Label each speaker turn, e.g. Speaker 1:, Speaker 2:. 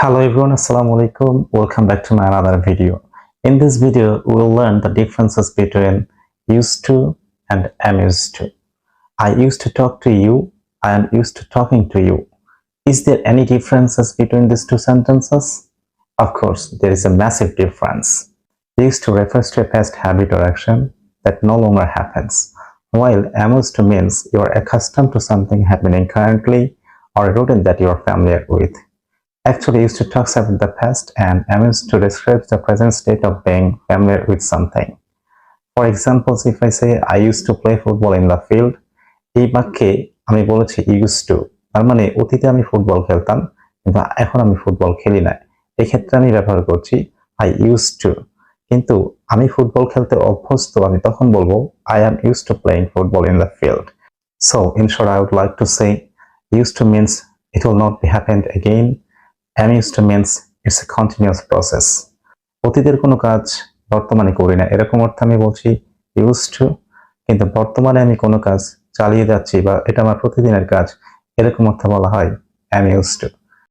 Speaker 1: Hello everyone, Assalamu alaikum. Welcome back to my another video. In this video, we will learn the differences between used to and am used to. I used to talk to you. I am used to talking to you. Is there any differences between these two sentences? Of course, there is a massive difference. Used to refers to a past habit or action that no longer happens, while am used to means you are accustomed to something happening currently or a routine that you are familiar with. Actually used to talks about the past and am used to describe the present state of being familiar with something. For example, if I say I used to play football in the field, এই বাক্যে আমি বলেছি used to, তার মানে অতীতে আমি football খেলতাম কিন্তু এখন আমি ফুটবল খেলি না। এই ক্ষেত্রে আমি ব্যবহার করছি I used to, কিন্তু আমি ফুটবল খেলতে অভ্যস্ত আমি তখন বলবো I am used to playing football in the field. So in short, I would like to say used to means it will not be happened again. Am used to means it's a continuous process. অতীতের কোনো কাজ বর্তমানে করি না এরকম অর্থে আমি বলছি used to, কিন্তু বর্তমানে আমি কোনো কাজ চালিয়ে যাচ্ছি বা এটা আমার প্রতিদিনের কাজ এরকম অর্থে বলা হয় am used to.